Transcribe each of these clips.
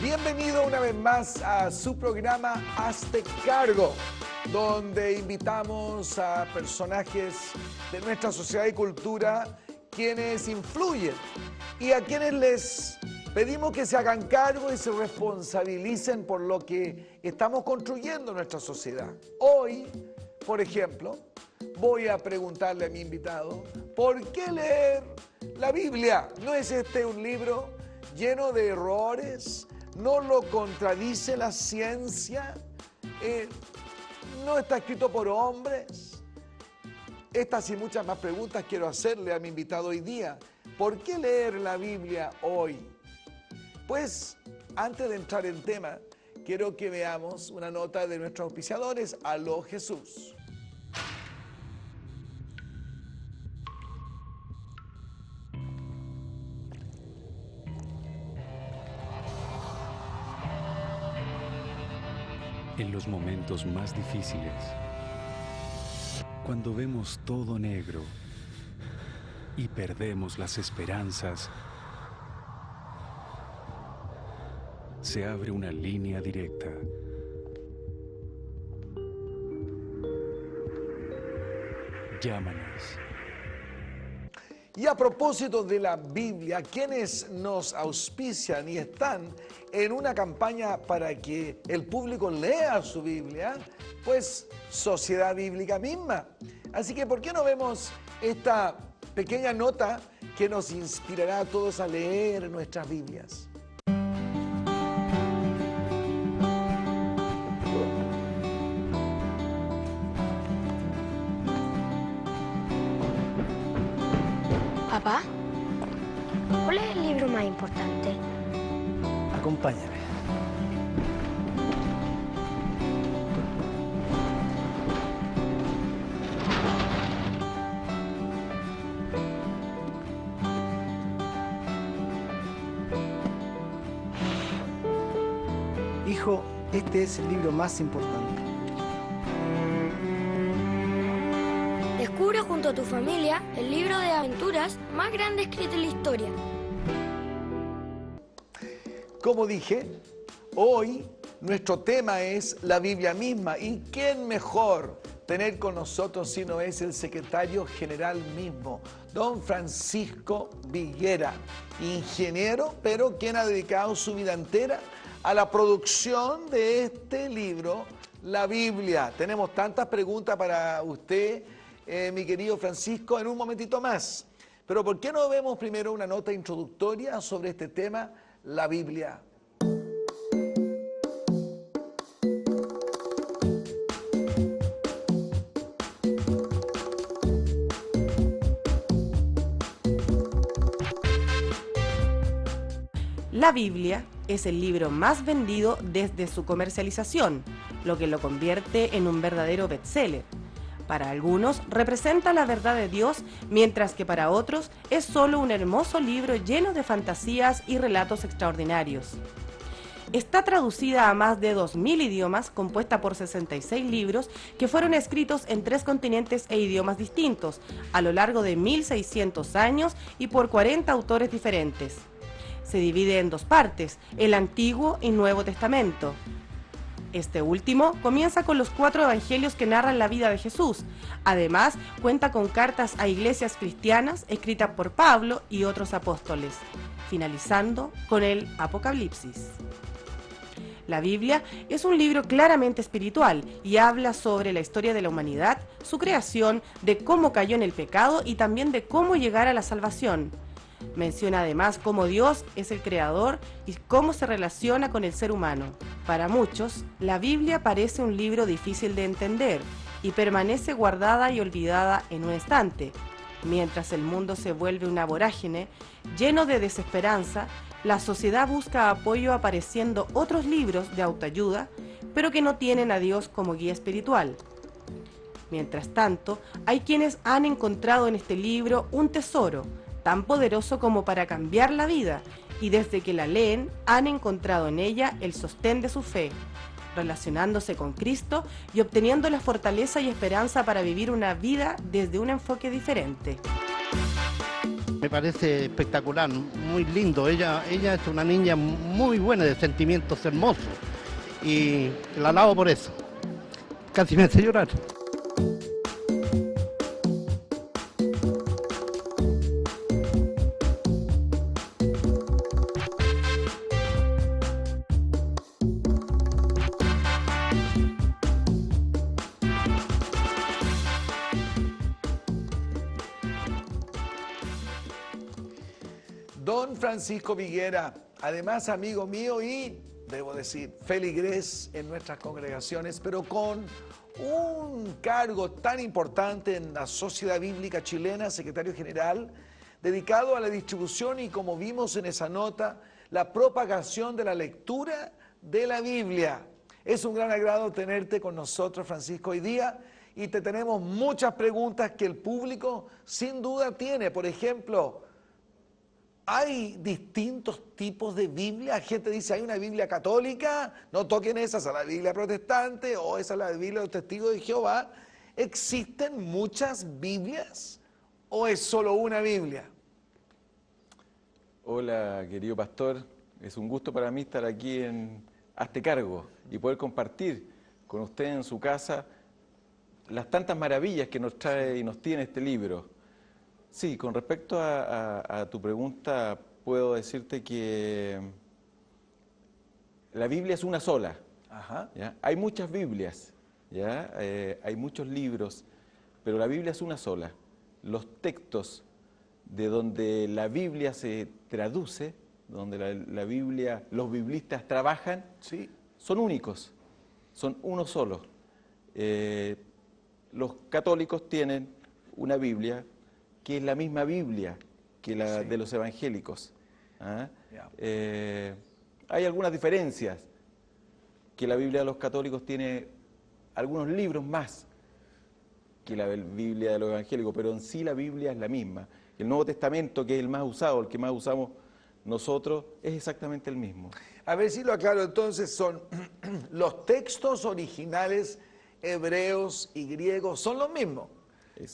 Bienvenido una vez más a su programa Hazte Cargo, donde invitamos a personajes de nuestra sociedad y cultura quienes influyen y a quienes les pedimos que se hagan cargo y se responsabilicen por lo que estamos construyendo en nuestra sociedad. Hoy, por ejemplo, voy a preguntarle a mi invitado, ¿por qué leer la Biblia? ¿No es este un libro lleno de errores? ¿No lo contradice la ciencia? ¿No está escrito por hombres? Estas y muchas más preguntas quiero hacerle a mi invitado hoy día. ¿Por qué leer la Biblia hoy? Pues, antes de entrar en tema, quiero que veamos una nota de nuestros auspiciadores. Aló Jesús. En los momentos más difíciles, cuando vemos todo negro y perdemos las esperanzas, se abre una línea directa. Llámanos. Y a propósito de la Biblia, quienes nos auspician y están en una campaña para que el público lea su Biblia, pues Sociedad Bíblica misma. Así que, ¿por qué no vemos esta pequeña nota que nos inspirará a todos a leer nuestras Biblias? Papá, ¿cuál es el libro más importante? Acompáñame. Hijo, este es el libro más importante. Descubre junto a tu familia el libro de aventuras más grande escrito en la historia. Como dije, hoy nuestro tema es la Biblia misma. ¿Y quién mejor tener con nosotros si no es el secretario general mismo, don Francisco Viguera, ingeniero, pero quien ha dedicado su vida entera a la producción de este libro, la Biblia? Tenemos tantas preguntas para usted, mi querido Francisco, en un momentito más. Pero ¿por qué no vemos primero una nota introductoria sobre este tema, la Biblia? La Biblia es el libro más vendido desde su comercialización, lo que lo convierte en un verdadero bestseller. Para algunos representa la verdad de Dios, mientras que para otros es solo un hermoso libro lleno de fantasías y relatos extraordinarios. Está traducida a más de 2000 idiomas, compuesta por 66 libros que fueron escritos en 3 continentes e idiomas distintos, a lo largo de 1600 años y por 40 autores diferentes. Se divide en 2 partes, el Antiguo y Nuevo Testamento. Este último comienza con los 4 evangelios que narran la vida de Jesús. Además, cuenta con cartas a iglesias cristianas escritas por Pablo y otros apóstoles, finalizando con el Apocalipsis. La Biblia es un libro claramente espiritual y habla sobre la historia de la humanidad, su creación, de cómo cayó en el pecado y también de cómo llegar a la salvación. Menciona además cómo Dios es el creador y cómo se relaciona con el ser humano. Para muchos, la Biblia parece un libro difícil de entender y permanece guardada y olvidada en un estante. Mientras el mundo se vuelve una vorágine, lleno de desesperanza, la sociedad busca apoyo apareciendo otros libros de autoayuda, pero que no tienen a Dios como guía espiritual. Mientras tanto, hay quienes han encontrado en este libro un tesoro, tan poderoso como para cambiar la vida, y desde que la leen han encontrado en ella el sostén de su fe, relacionándose con Cristo y obteniendo la fortaleza y esperanza para vivir una vida desde un enfoque diferente. me parece espectacular, muy lindo. Ella es una niña muy buena, de sentimientos hermosos, y la alabo por eso. Casi me hace llorar. Don Francisco Viguera, además amigo mío y, debo decir, feligrés en nuestras congregaciones, pero con un cargo tan importante en la Sociedad Bíblica Chilena, secretario general, dedicado a la distribución y, como vimos en esa nota, la propagación de la lectura de la Biblia. Es un gran agrado tenerte con nosotros, Francisco, hoy día, y te tenemos muchas preguntas que el público sin duda tiene. Por ejemplo, hay distintos tipos de Biblia. Gente dice, hay una Biblia católica, no toquen esa, es la Biblia protestante, o esa es la Biblia de los Testigos de Jehová. ¿Existen muchas Biblias o es solo una Biblia? Hola, querido pastor. Es un gusto para mí estar aquí en Hazte Cargo y poder compartir con usted en su casa las tantas maravillas que nos trae y nos tiene este libro. Sí, con respecto a tu pregunta, puedo decirte que la Biblia es una sola. Ajá. ¿Ya? Hay muchas Biblias, ¿ya? Hay muchos libros, pero la Biblia es una sola. Los textos de donde la Biblia se traduce, donde la Biblia, los biblistas trabajan, Sí. son únicos, son uno solo. Los católicos tienen una Biblia que es la misma Biblia que la Sí. de los evangélicos. ¿Ah? Ya. Hay algunas diferencias, que la Biblia de los católicos tiene algunos libros más que la Biblia de los evangélicos, pero en sí la Biblia es la misma. El Nuevo Testamento, que es el más usado, el que más usamos nosotros, es exactamente el mismo. A ver si lo aclaro, entonces son los textos originales hebreos y griegos son los mismos,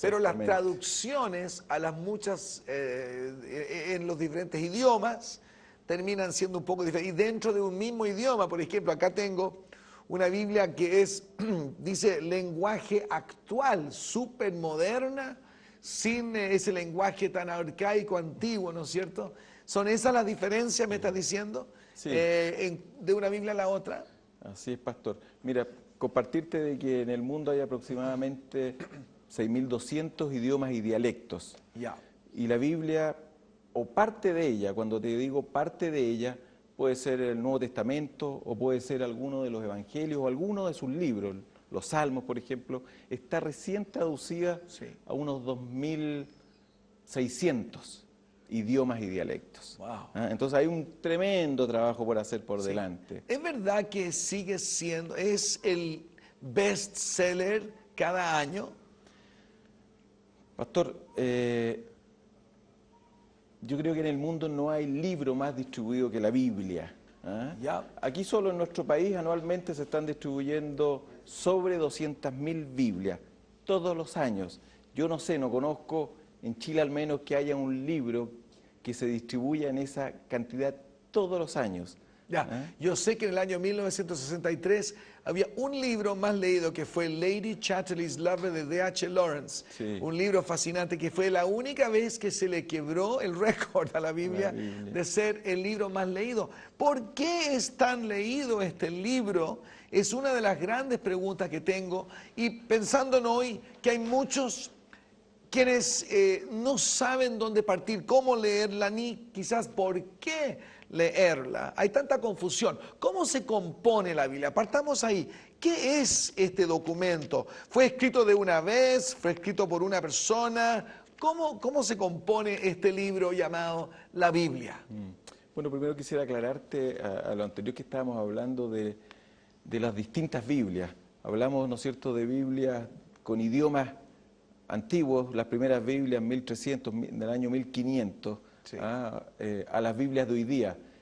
pero las Exactamente. traducciones a las muchas, en los diferentes idiomas, terminan siendo un poco diferentes. Y dentro de un mismo idioma, por ejemplo, acá tengo una Biblia que es, dice, lenguaje actual, súper moderna, sin ese lenguaje tan arcaico, antiguo, ¿no es cierto? ¿Son esas las diferencias, me estás diciendo, Sí. de una Biblia a la otra? Así es, pastor. Mira, compartirte de que en el mundo hay aproximadamente 6.200 idiomas y dialectos. Ya. Y la Biblia, o parte de ella, cuando te digo parte de ella, puede ser el Nuevo Testamento o puede ser alguno de los Evangelios o alguno de sus libros, los Salmos, por ejemplo, está recién traducida Sí. a unos 2.600 idiomas y dialectos. Wow. Entonces hay un tremendo trabajo por hacer por Sí. delante. ¿Es verdad que sigue siendo, es el best seller cada año? Pastor, yo creo que en el mundo no hay libro más distribuido que la Biblia. ¿Ah? Ya. Aquí solo en nuestro país anualmente se están distribuyendo sobre 200.000 Biblias, todos los años. Yo no sé, no conozco en Chile al menos que haya un libro que se distribuya en esa cantidad todos los años. Ya, ¿Ah? yo sé que en el año 1963 había un libro más leído que fue Lady Chatterley's Lover de D.H. Lawrence. Sí. Un libro fascinante que fue la única vez que se le quebró el récord a la Biblia de ser el libro más leído. ¿Por qué es tan leído este libro? Es una de las grandes preguntas que tengo. Y pensando en hoy que hay muchos quienes no saben dónde partir, cómo leerla, ni quizás por qué leerla. Hay tanta confusión. ¿Cómo se compone la Biblia? Partamos ahí. ¿Qué es este documento? ¿Fue escrito de una vez? ¿Fue escrito por una persona? ¿Cómo se compone este libro llamado la Biblia? Bueno, primero quisiera aclararte a lo anterior que estábamos hablando de las distintas Biblias. Hablamos, ¿no es cierto?, de Biblias con idiomas antiguos, las primeras Biblias 1300, del año 1500, Sí. a las Biblias de hoy día.